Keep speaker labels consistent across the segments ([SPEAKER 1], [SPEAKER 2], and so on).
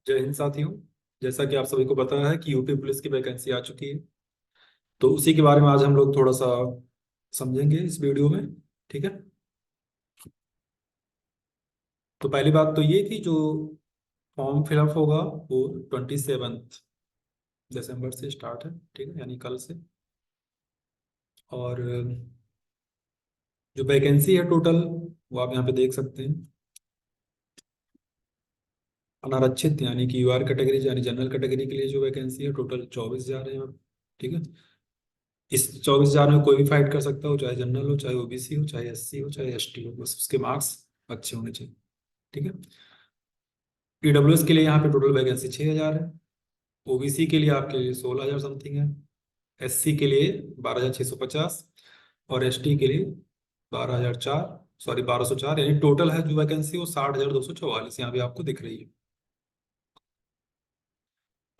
[SPEAKER 1] जय हिंद साथियों। जैसा कि आप सभी को पता है कि यूपी पुलिस की वैकेंसी आ चुकी है, तो उसी के बारे में आज हम लोग थोड़ा सा समझेंगे इस वीडियो में। ठीक है। तो पहली बात तो ये कि जो फॉर्म फिलअप होगा वो 27 दिसंबर से स्टार्ट है। ठीक है, यानी कल से। और जो वैकेंसी है टोटल, वो आप यहाँ पे देख सकते हैं। अनारक्षित यानी कि यूआर कैटेगरी यानी जनरल कैटेगरी के लिए जो वैकेंसी है टोटल 24,000 है यहाँ पे। ठीक है। इस 24,000 में कोई भी फाइट कर सकता हो, चाहे जनरल हो, चाहे ओबीसी हो, चाहे एससी हो, चाहे एसटी हो, बस उसके मार्क्स अच्छे होने चाहिए। ठीक है। ईडब्ल्यूएस के लिए यहाँ पे टोटल वैकेंसी 6,000 है। ओबीसी के लिए आपके लिए 16,000 समथिंग है। एससी के लिए 12,650। और एसटी के लिए 12,004, सॉरी 1,204, यानी टोटल है जो वैकेंसी वो 60,244 यहाँ पे आपको दिख रही है।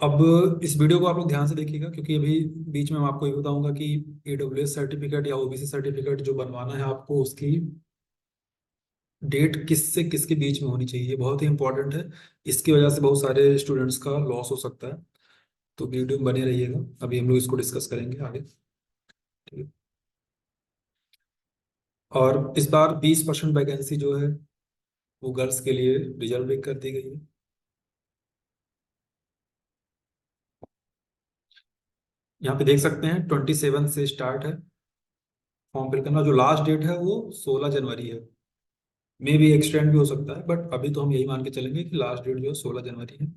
[SPEAKER 1] अब इस वीडियो को आप लोग ध्यान से देखिएगा, क्योंकि अभी बीच में मैं आपको ये बताऊंगा कि ईडब्ल्यूएस सर्टिफिकेट या ओबीसी सर्टिफिकेट जो बनवाना है आपको, उसकी डेट किस से किसके बीच में होनी चाहिए, ये बहुत ही इंपॉर्टेंट है। इसकी वजह से बहुत सारे स्टूडेंट्स का लॉस हो सकता है। तो वीडियो में बने रहिएगा, अभी हम लोग इसको डिस्कस करेंगे आगे। ठीक है। और इस बार 20% वैकेंसी जो है वो गर्ल्स के लिए रिजर्व भी कर दी गई है। यहाँ पे देख सकते हैं 27 से स्टार्ट है फॉर्म फिल करना। जो लास्ट डेट है वो 16 जनवरी है। मे भी एक्सटेंड भी हो सकता है, बट अभी तो हम यही मान के चलेंगे कि लास्ट डेट जो है 16 जनवरी है।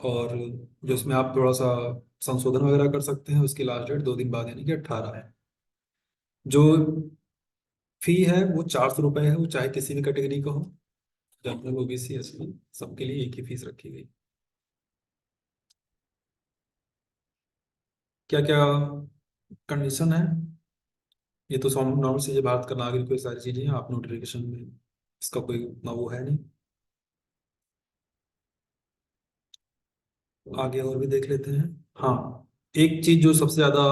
[SPEAKER 1] और जो इसमें आप थोड़ा सा संशोधन वगैरह कर सकते हैं, उसकी लास्ट डेट 2 दिन बाद यानी कि 18 है। जो फी है वो 400 रुपये है, वो चाहे किसी भी कैटेगरी का हो, जनरल ओबीसी एससी सबके लिए एक ही फीस रखी गई। क्या क्या कंडीशन है, ये तो नॉर्मल चीजें, भारत का नागरिक कोई सारी चीजें हैं, आप नोटिफिकेशन में इसका कोई उतना वो है नहीं। आगे और भी देख लेते हैं। हाँ, एक चीज जो सबसे ज्यादा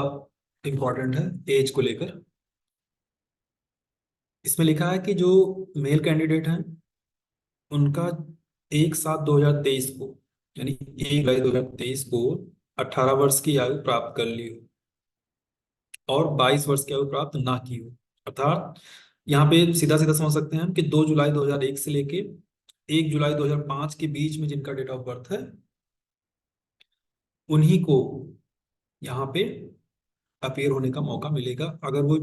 [SPEAKER 1] इम्पोर्टेंट है एज को लेकर, इसमें लिखा है कि जो मेल कैंडिडेट हैं उनका 1/7/2023 को, यानी 1 जुलाई 2023 को 18 वर्ष की आयु प्राप्त कर ली हो और 22 वर्ष की आयु प्राप्त ना की हो। अर्थात यहाँ पे सीधा सीधा समझ सकते हैं हम कि 2 जुलाई 2001 से लेके 1 जुलाई 2005 के बीच में जिनका डेट ऑफ बर्थ है, उन्हीं को यहाँ पे अपीयर होने का मौका मिलेगा, अगर वो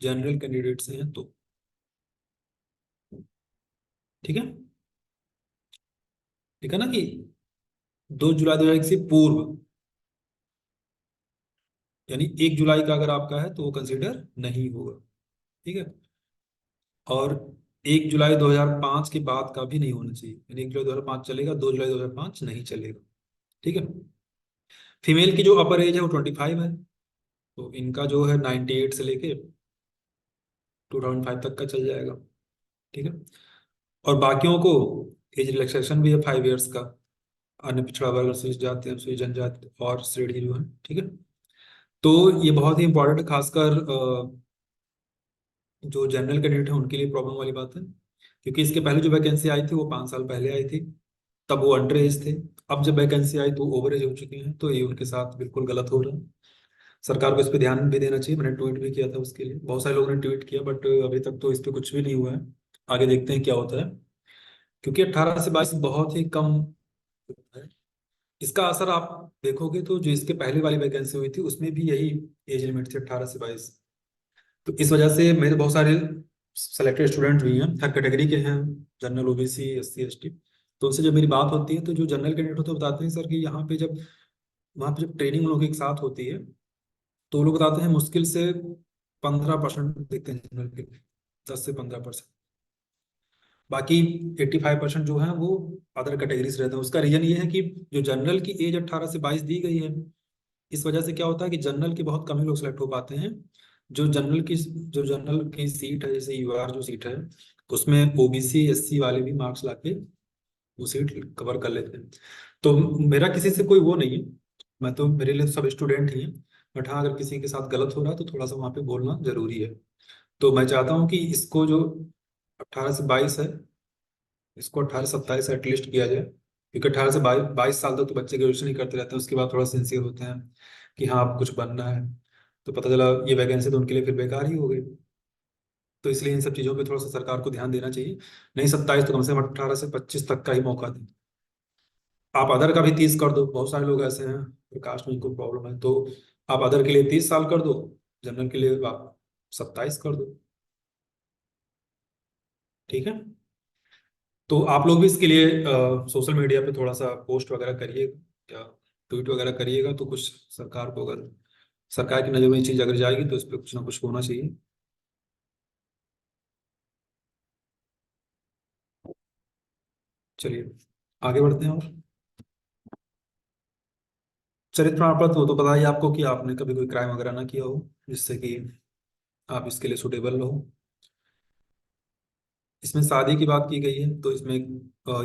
[SPEAKER 1] जनरल कैंडिडेट से हैं तो। ठीक है। ठीक है ना कि 2 जुलाई 2001 से पूर्व, यानी 1 जुलाई का अगर आपका है तो वो कंसिडर नहीं होगा। ठीक है। और 1 जुलाई 2005 के बाद का भी नहीं होना चाहिए, यानी 1 जुलाई 2005 चलेगा, 2 जुलाई 2005 नहीं चलेगा। ठीक है। फीमेल की जो अपर एज है वो 25 है, तो इनका जो है 98 से लेके 2005 तक का चल जाएगा। ठीक है। और बाकियों को एज रिलैक्सेशन भी है 5 इयर्स का, अन्य पिछड़ा वर्ग, अनुसूचित जाति, अनुसूचित जनजाति और श्रेणी जो है। ठीक है। तो ये बहुत ही इंपॉर्टेंट है, खासकर जो जनरल कैंडिडेट है उनके लिए प्रॉब्लम वाली बात है, क्योंकि इसके पहले जो वैकेंसी आई थी वो 5 साल पहले आई थी, तब वो अंडर एज थे। अब जब वैकेंसी आई तो ओवर एज हो चुके हैं, तो ये उनके साथ बिल्कुल गलत हो रहा है। सरकार को इस पर ध्यान भी देना चाहिए। मैंने ट्वीट भी किया था उसके लिए, बहुत सारे लोगों ने ट्वीट किया, बट अभी तक तो इस पर कुछ भी नहीं हुआ है। आगे देखते हैं क्या होता है, क्योंकि 18 से 22 बहुत ही कम है। इसका असर आप देखोगे तो जो इसके पहले वाली वैकेंसी हुई थी उसमें भी यही एज लिमिट थी, 18 से 22। तो इस वजह से मेरे बहुत सारे सेलेक्टेड स्टूडेंट भी हैं, हर कैटेगरी के हैं, जनरल ओबीसी एससी एसटी। तो उनसे जब मेरी बात होती है तो जो जनरल कैंडिडेट होते हैं वो बताते हैं सर कि यहाँ पे जब वहाँ पे जब ट्रेनिंग लोगों के साथ होती है तो वो लोग बताते हैं मुश्किल से 15% देखते हैं जनरल के, 10 से 15%। बाकी 85% जो है वो अदर कैटेगरी से रहते हैं। उसका रीजन ये है कि जो जनरल की एज 18 से 22 दी गई है, इस वजह से क्या होता है कि जनरल के बहुत कम ही लोग सेलेक्ट हो पाते हैं। जो जनरल की सीट है, जैसे यूआर जो सीट है, उसमें ओबीसी एससी वाले भी मार्क्स लाके वो सीट कवर कर लेते हैं। तो मेरा किसी से कोई वो नहीं है, मैं तो, मेरे लिए तो सब स्टूडेंट ही हैं। बट हाँ, अगर किसी के साथ गलत हो रहा है तो थोड़ा सा वहाँ पे बोलना जरूरी है। तो मैं चाहता हूँ कि इसको जो 18 से 22 है, इसको 18 से 27 एटलीस्ट किया जाए। क्योंकि 18 से 22 साल तक तो बच्चे ग्रेजुएशन ही करते रहते हैं, उसके बाद थोड़ा सिंसियर होते हैं कि हाँ अब कुछ बनना है। तो पता चला ये वैकेंसी तो उनके लिए फिर बेकार ही हो गई। तो इसलिए इन सब चीज़ों पे थोड़ा सा सरकार को ध्यान देना चाहिए। नहीं 27 तो कम से कम 18 से 25 तक का ही मौका दें। आप अदर का भी 30 कर दो, बहुत सारे लोग ऐसे हैं प्रकाश में इनको प्रॉब्लम है, तो आप अदर के लिए 30 साल कर दो, जनरल के लिए आप 27 कर दो। ठीक है। तो आप लोग भी इसके लिए सोशल मीडिया पे थोड़ा सा पोस्ट वगैरह करिएगा या ट्वीट वगैरह करिएगा, तो कुछ सरकार को, अगर सरकार की नज़र में ये चीज़ अगर जाएगी तो इस पर कुछ ना कुछ होना चाहिए। चलिए आगे बढ़ते हैं। और चरित्र प्रमाण पत्र वो तो पता ही आपको कि आपने कभी कोई क्राइम वगैरह ना किया हो जिससे कि आप इसके लिए सुटेबल हो। इसमें शादी की बात की गई है, तो इसमें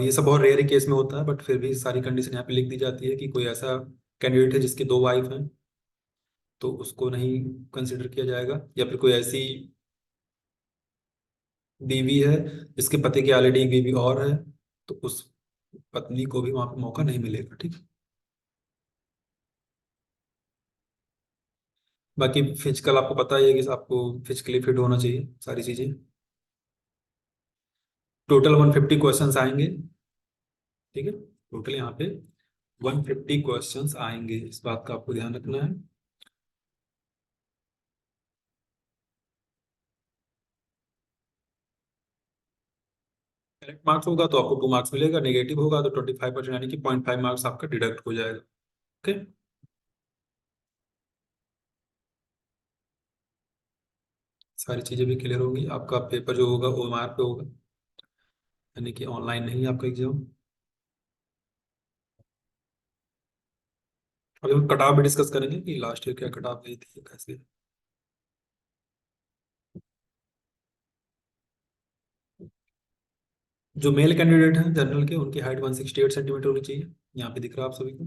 [SPEAKER 1] ये सब बहुत रेयर केस में होता है, बट फिर भी सारी कंडीशन यहाँ पे लिख दी जाती है कि कोई ऐसा कैंडिडेट है जिसकी दो वाइफ हैं तो उसको नहीं कंसिडर किया जाएगा, या फिर कोई ऐसी बीवी है जिसके पति की ऑलरेडी एक बीवी और है, तो उस पत्नी को भी वहां पे मौका नहीं मिलेगा। ठीक। बाकी फिजिकल आपको पता ही है कि आपको फिजिकली फिट होना चाहिए सारी चीजें। टोटल 150 क्वेश्चंस आएंगे। ठीक है। टोटल यहाँ पे 150 क्वेश्चंस आएंगे, इस बात का आपको ध्यान रखना है। करेक्ट मार्क्स होगा तो आपको 2 मार्क्स मिलेगा, नेगेटिव होगा तो 25% यानी कि 0.5 मार्क्स आपका डिडक्ट हो जाएगा। ओके। सारी चीजें भी क्लियर होंगी, आपका पेपर जो होगा OMR पे होगा, यानी कि ऑनलाइन नहीं आपका एग्जाम। अभी हम कट ऑफ भी डिस्कस करेंगे कि लास्ट ईयर क्या कट ऑफ गई थी कैसे। जो मेल कैंडिडेट हैं जनरल के, उनकी हाइट 168 सेंटीमीटर होनी चाहिए, यहाँ पे दिख रहा है आप सभी को।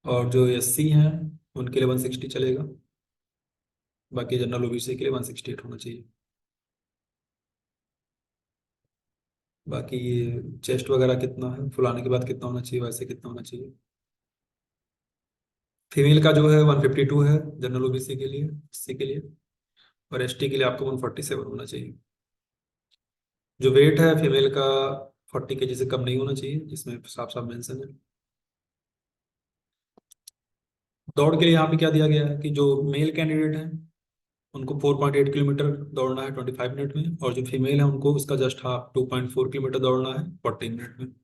[SPEAKER 1] और जो SC हैं उनके लिए 160 चलेगा, बाकी जनरल OBC के लिए 168 होना चाहिए। बाकी ये चेस्ट वगैरह कितना है, फुलाने के बाद कितना होना चाहिए, वैसे कितना होना चाहिए। फीमेल का जो है 152 है जनरल OBC के लिए, SC के लिए। और ST के लिए आपको 147 होना चाहिए। जो वेट है फीमेल का 40 kg से कम नहीं होना चाहिए, इसमें साफ साफ मेंशन है। दौड़ के लिए यहाँ पे क्या दिया गया है कि जो मेल कैंडिडेट है उनको 4.8 किलोमीटर दौड़ना है 25 मिनट में, और जो फीमेल है उनको उसका जस्ट हाफ 2.4 किलोमीटर दौड़ना है 40 मिनट में।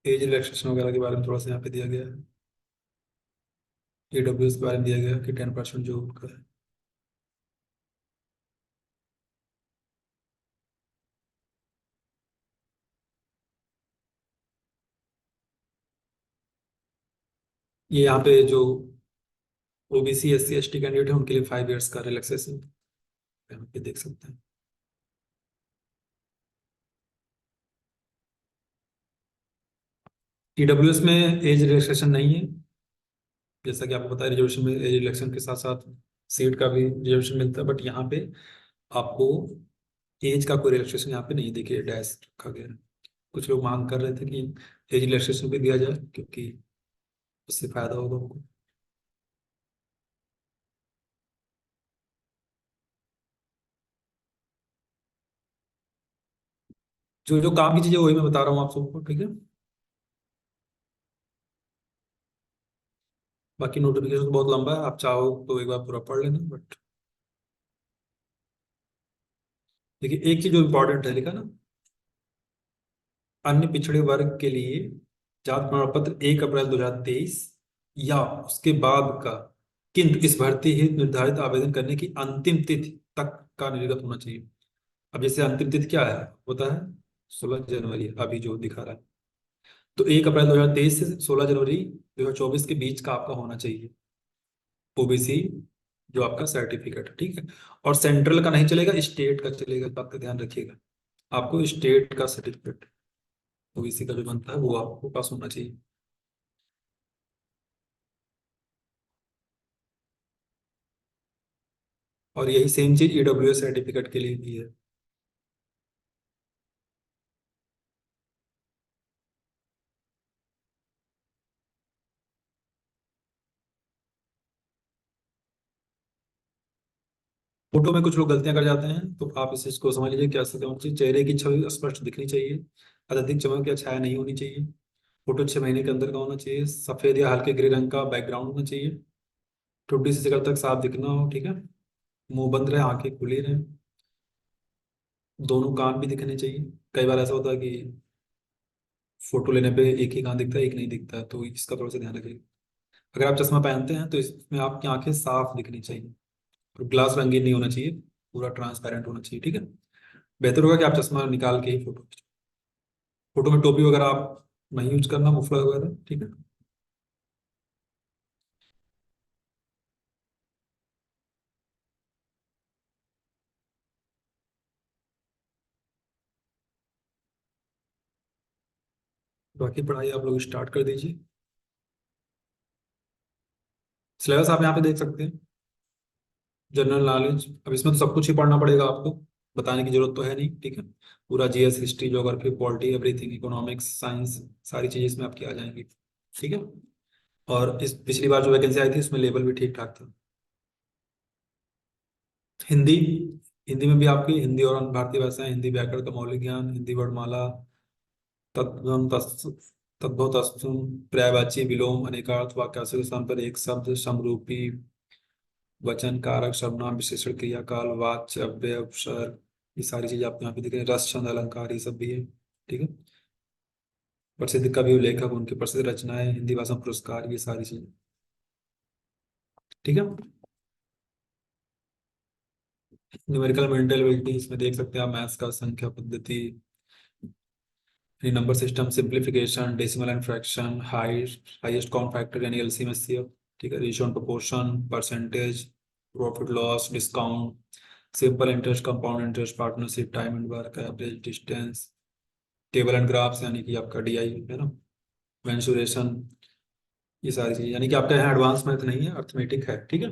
[SPEAKER 1] एज रिलैक्सेशन वगैरह के बारे में थोड़ा सा यहाँ पे दिया गया है। AWS के बारे में दिया गया है कि 10% जो उनका है। ये यहाँ पे जो OBC SC ST कैंडिडेट है उनके लिए 5 इयर्स का रिलैक्सेशन यहाँ पे देख सकते हैं। EWS में एज रिलैक्सेशन नहीं है, जैसा कि आपको पता है रिजर्वेशन में एज रिलैक्सेशन के साथ साथ सीट का भी रिजर्वेशन मिलता है, बट यहाँ पे आपको एज का कोई रिलैक्सेशन यहाँ पे नहीं देखिए डैश रखा गया है। कुछ लोग मांग कर रहे थे कि एज रिलैक्सेशन भी दिया जाए क्योंकि उससे फायदा होगा उनको। जो जो काम की चीजें वही मैं बता रहा हूँ आप सबको। ठीक है। बाकी नोटिफिकेशन तो बहुत लंबा है, आप चाहो तो एक बार पूरा पढ़ लेना, बट देखिए एक चीज जो इम्पोर्टेंट है लिखा ना, अन्य पिछड़े वर्ग के लिए जाति प्रमाण पत्र 1 अप्रैल 2023 या उसके बाद का, किंतु इस भर्ती हेतु निर्धारित आवेदन करने की अंतिम तिथि तक का निर्गत होना चाहिए। अब जैसे अंतिम तिथि क्या है होता है, 16 जनवरी अभी जो दिखा रहा है, तो 1 अप्रैल 2023 से 16 जनवरी 2024 के बीच का आपका होना चाहिए OBC जो आपका सर्टिफिकेट है, ठीक है। और सेंट्रल का नहीं चलेगा, स्टेट का चलेगा, इस बात का ध्यान रखिएगा। आपको स्टेट का सर्टिफिकेट ओबीसी का जो बनता है वो आपको पास होना चाहिए। और यही सेम चीज ईडब्ल्यूएस सर्टिफिकेट के लिए भी है। फोटो में कुछ लोग गलतियां कर जाते हैं, तो आप इस चीज को समझ लीजिए। क्या होना चाहिए, चेहरे की छवि स्पष्ट दिखनी चाहिए, अत्यधिक चमक या छाया नहीं होनी चाहिए। फोटो 6 महीने के अंदर का होना चाहिए, सफेद या हल्के ग्रे रंग का बैकग्राउंड होना चाहिए, ठुड्डी से शिखर तक साफ दिखना हो, ठीक है। मुंह बंद रहे, आंखें खुली रहे, दोनों कान भी दिखने चाहिए। कई बार ऐसा होता है कि फोटो लेने पे एक ही कान दिखता है, एक नहीं दिखता है, तो इसका थोड़ा सा ध्यान रखिए। अगर आप चश्मा पहनते हैं तो इसमें आपकी आंखें साफ दिखनी चाहिए, और ग्लास रंगीन नहीं होना चाहिए, पूरा ट्रांसपेरेंट होना चाहिए, ठीक है। बेहतर होगा कि आप चश्मा निकाल के ही फोटो खींचो। फोटो में टोपी वगैरह आप नहीं यूज करना, मुफलर वगैरह, ठीक है। बाकी पढ़ाई आप लोग स्टार्ट कर दीजिए। सिलेबस आप यहाँ पे देख सकते हैं। जनरल नॉलेज, अब इसमें तो सब कुछ ही पढ़ना पड़ेगा आपको, बताने की जरूरत तो है नहीं, ठीक है। पूरा GS, history, geography, polity, everything, economics, science, सारी चीजें इसमें आपकी आ जाएंगी, ठीक है। और इस पिछली बार जो वैकेंसी आई थी उसमें लेवल भी ठीक ठाक था। हिंदी, हिंदी में भी आपकी हिंदी और अन्य भारतीय भाषाएं, हिंदी व्याकरण का मौलिक ज्ञान, हिंदी वर्णमाला, तद्भव तद्भव तत्सम, पर्यायवाची, विलोम, अनेकार्थ, वाक्यार्थों के स्थान पर एक शब्द, समरूपी, वचन, कारक, सर्वनाम, विशेषण, क्रिया, काल, वाच्य, अव्यय, उपसर्ग, ये सारी चीजें आपको यहाँ पे दिख रही है। रस, छंद, अलंकार, ये सब भी है, ठीक है। प्रसिद्ध कवि और लेखक, उनकी प्रसिद्ध रचनाएं, हिंदी भाषा पुरस्कार, ये सारी चीजें, ठीक है। न्यूमेरिकल मेंटल एबिलिटी, इसमें देख सकते हैं आप मैथ्स का संख्या पद्धति, number system, simplification, decimal and fraction, highest count factor यानी एलसीएम एचसीएफ, ठीक है। Ratio and proportion, percentage, profit loss, discount, simple interest, compound interest, partnership, time and work, average distance, table and graphs यानी कि आपका DI है ना, mensuration, ये सारी चीजें, यानी कि आपका यहाँ एडवांस मैथ नहीं है, अर्थमेटिक है, ठीक है।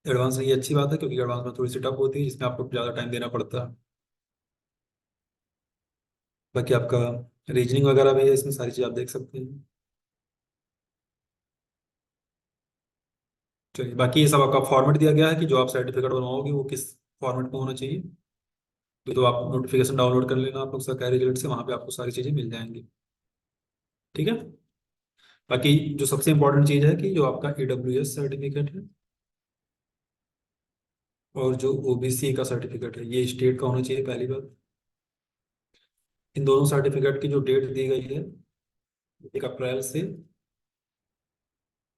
[SPEAKER 1] एडवांस नहीं, अच्छी बात है, क्योंकि एडवांस में थोड़ी सी टफ होती है, जिसमें आपको ज़्यादा टाइम देना पड़ता है। बाकी आपका रीजनिंग वगैरह भी है इसमें, सारी चीज़ आप देख सकते हैं। चलिए, बाकी ये सब आपका फॉर्मेट दिया गया है कि जो आप सर्टिफिकेट बनवाओगे वो किस फॉर्मेट में होना चाहिए। तो आप नोटिफिकेशन डाउनलोड कर लेना आप लोग सरकारी रिजल्ट से, वहाँ पे आपको सारी चीज़ें मिल जाएंगी, ठीक है। बाकी जो सबसे इंपॉर्टेंट चीज़ है कि जो आपका ईडब्ल्यूएस सर्टिफिकेट है और जो ओबीसी का सर्टिफिकेट है, ये स्टेट का होना चाहिए, पहली बात। इन दोनों सर्टिफिकेट की जो डेट दी गई है, 1 अप्रैल से,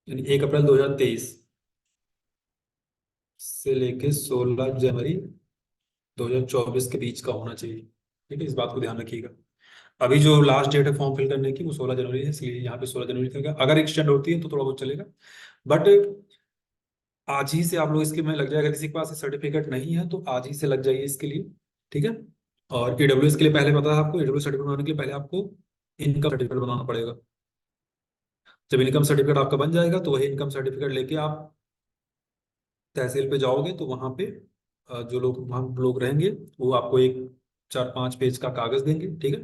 [SPEAKER 1] यानी 1 अप्रैल 2023 से लेके 16 जनवरी 2024 के बीच का होना चाहिए, ठीक है। इस बात को ध्यान रखिएगा। अभी जो लास्ट डेट है फॉर्म फिल करने की वो 16 जनवरी है, इसलिए यहाँ पे 16 जनवरी तक है। अगर एक्सटेंड होती है तो थोड़ा बहुत चलेगा, बट आज ही से आप लोग इसके में लग जाएगा। किसी के पास सर्टिफिकेट नहीं है तो आज ही से लग जाइए इसके लिए, ठीक है। और ईडब्ल्यूएस के लिए पहले पता है आपको, ईडब्ल्यू सर्टिफिकेट बनाने के लिए पहले आपको इनकम सर्टिफिकेट बनाना पड़ेगा। जब इनकम सर्टिफिकेट आपका बन जाएगा तो वही इनकम सर्टिफिकेट लेके आप तहसील पे जाओगे, तो वहाँ पे जो लोग वहाँ लोग रहेंगे वो आपको एक 4-5 पेज का कागज देंगे, ठीक है।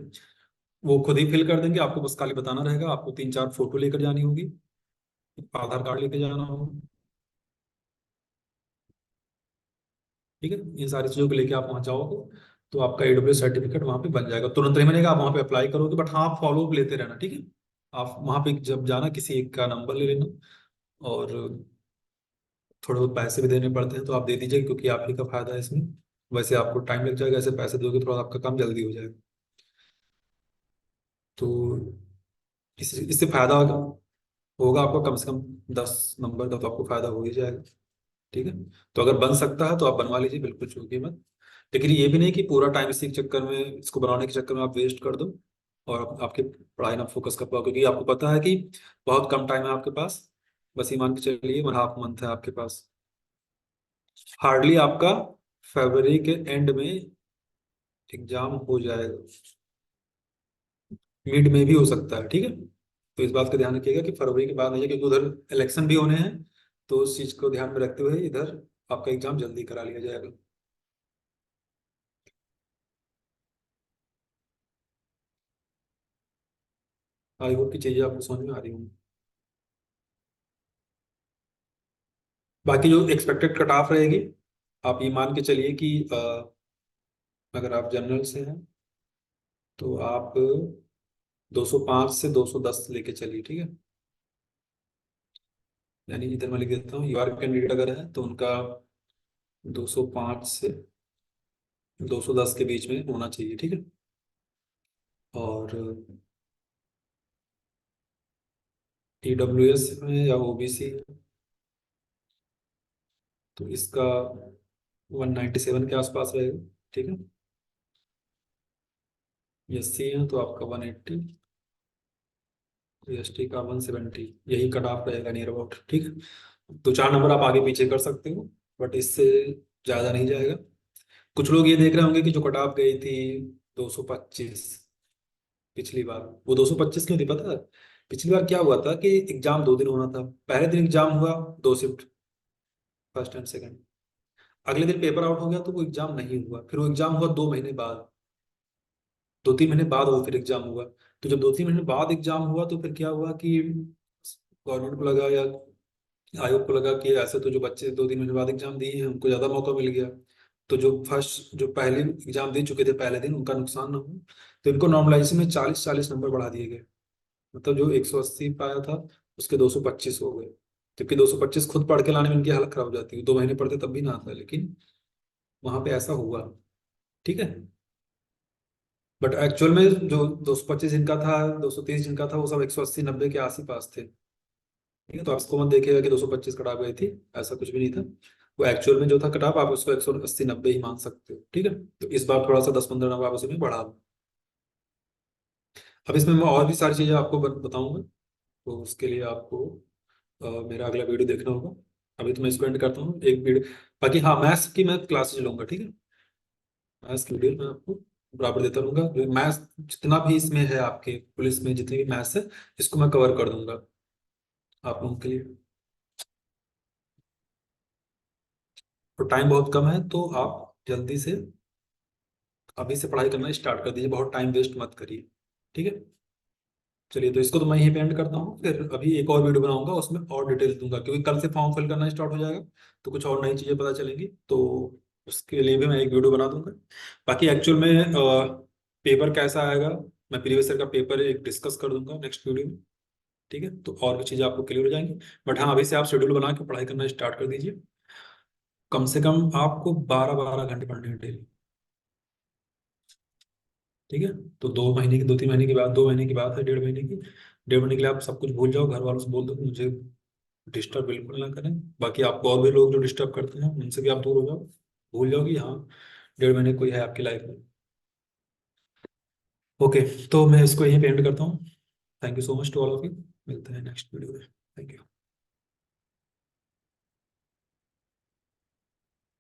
[SPEAKER 1] वो खुद ही फिल कर देंगे, आपको बस खाली बताना रहेगा। आपको 3-4 फोटो लेकर जानी होगी, आधार कार्ड लेकर जाना होगा, ठीक है। इन सारी चीज़ों को लेके आप वहाँ जाओगे तो आपका ईडब्ल्यू सर्टिफिकेट वहाँ पे बन जाएगा, तुरंत नहीं बनेगा। आप वहाँ पे अप्लाई करोगे, बट हाँ, आप फॉलो अप लेते रहना, ठीक है। आप वहाँ पे जब जाना किसी एक का नंबर ले लेना, और थोड़े बहुत पैसे भी देने पड़ते हैं तो आप दे दीजिए, क्योंकि आप ही का फायदा है इसमें। वैसे आपको टाइम लग जाएगा, ऐसे पैसे दोगे थोड़ा आपका काम जल्दी हो जाएगा। तो इससे फायदा होगा आपको, कम से कम 10 नंबर का तो आपको फायदा हो ही जाएगा, ठीक है। तो अगर बन सकता है तो आप बनवा लीजिए, बिल्कुल चूकिए मत। लेकिन ये भी नहीं कि पूरा टाइम इसी के चक्कर में, इसको बनाने के चक्कर में आप वेस्ट कर दो और आपके पढ़ाई ना फोकस कर पाओ, क्योंकि आपको पता है कि बहुत कम टाइम है आपके पास। बस ये मान के चलिए 1.5 मंथ है आपके पास। हार्डली आपका फरवरी के एंड में एग्जाम हो जाएगा, मिड में भी हो सकता है, ठीक है। तो इस बात का ध्यान रखिएगा कि फरवरी के बाद नहीं है, क्योंकि उधर इलेक्शन भी होने हैं। तो उस चीज को ध्यान में रखते हुए इधर आपका एग्जाम जल्दी करा लिया जाएगा। आई होप की चीजें आपको समझ में आ रही होंगी। बाकी जो एक्सपेक्टेड कट ऑफ रहेगी, आप ये मान के चलिए कि अगर आप जनरल से हैं तो आप 205 से 210 लेके चलिए, ठीक है। यानी इधर मैं लिख देता हूँ, यूआर कैंडिडेट अगर है तो उनका 205 से 210 के बीच में होना चाहिए, ठीक है। और ईडब्ल्यूएस में या ओबीसी तो इसका 197 के आसपास रहेगा, ठीक है। एससी है तो आपका 180, एसटी का 170, यही कट ऑफ रहेगा नियर अबाउट, ठीक है। तो 4 नंबर आप आगे पीछे कर सकते हो, बट इससे ज़्यादा नहीं जाएगा। कुछ लोग ये देख रहे होंगे कि जो कट ऑफ गई थी 225 पिछली बार, वो 225 क्यों थी पता है? पिछली बार क्या हुआ था कि एग्जाम 2 दिन होना था। पहले दिन एग्जाम हुआ, 2 शिफ्ट, फर्स्ट एंड सेकंड। अगले दिन पेपर आउट हो गया तो वो एग्जाम नहीं हुआ, फिर वो एग्जाम हुआ 2 महीने बाद, 2-3 महीने बाद वो फिर एग्जाम हुआ। तो जब 2-3 महीने बाद एग्जाम हुआ तो फिर क्या हुआ कि गवर्नमेंट को लगा या आयोग को लगा कि ऐसे तो जो बच्चे 2-3 महीने बाद एग्जाम दिए हैं उनको ज्यादा मौका मिल गया। तो जो पहले एग्जाम दे चुके थे पहले दिन, उनका नुकसान ना हो, तो इनको नॉर्मलाइजेशन में 40-40 नंबर बढ़ा दिए गए। मतलब जो 180 पाया था उसके 225 हो गए। जबकि 225 खुद पढ़ के लाने में इनकी हालत खराब हो जाती है, 2 महीने पढ़ते तब भी ना आता, लेकिन वहां पे ऐसा हुआ, ठीक है। बट एक्चुअल में जो 225 जिनका था, 230 जिनका था, वो सब 180-90 के आस ही पास थे, ठीक है। तो आप इसको मत देखिएगा कि 225 कटाव गई थी, ऐसा कुछ भी नहीं था। वो एक्चुअल में जो था कटाव, आप उसको 180-90 ही मान सकते हो, ठीक है। तो इस बार थोड़ा सा 10-15 नंबर आप उसमें बढ़ा लो। अब इसमें मैं और भी सारी चीजें आपको बताऊंगा, तो उसके लिए आपको मेरा अगला वीडियो देखना होगा। अभी तो मैं इसको एंड करता हूँ एक वीडियो। बाकी हाँ, मैथ्स की मैं क्लासेज लूंगा, ठीक है। मैथ्स की वीडियो मैं आपको बराबर देता रहूंगा। मैथ्स जितना भी इसमें है, आपके पुलिस में जितने भी मैथ्स है, इसको मैं कवर कर दूंगा आप लोगों के लिए। तो टाइम बहुत कम है, तो आप जल्दी से अभी से पढ़ाई करना स्टार्ट कर दीजिए, बहुत टाइम वेस्ट मत करिए, ठीक है। चलिए, तो इसको तो मैं यहीं पे एंड करता हूँ, फिर अभी एक और वीडियो बनाऊंगा, उसमें और डिटेल्स दूंगा, क्योंकि कल से फॉर्म फिल करना स्टार्ट हो जाएगा। तो कुछ और नई चीज़ें पता चलेंगी, तो उसके लिए भी मैं एक वीडियो बना दूंगा। बाकी एक्चुअल में पेपर कैसा आएगा, मैं प्रीवियस ईयर का पेपर एक डिस्कस कर दूंगा नेक्स्ट वीडियो में, ठीक है। तो और भी चीज़ें आपको क्लियर हो जाएंगी। बट हाँ, अभी से आप शेड्यूल बना के पढ़ाई करना स्टार्ट कर दीजिए। कम से कम आपको 12-12 घंटे पढ़ने हैं डेली, ठीक है। तो 2 महीने की, 2-3 महीने की बात, 2 महीने की बात है, 1.5 महीने की। 1.5 महीने के लिए आप सब कुछ भूल जाओ, घर वालों से बोल दो कि मुझे डिस्टर्ब बिल्कुल ना करें। बाकी आपको और भी लोग जो डिस्टर्ब करते हैं उनसे भी आप दूर हो जाओ, भूल जाओ कि हाँ 1.5 महीने कोई है आपकी लाइफ में। ओके, तो मैं इसको यहीं पे एंड करता हूँ। Thank you so much to all of you. मिलते हैं नेक्स्ट वीडियो में। Thank you.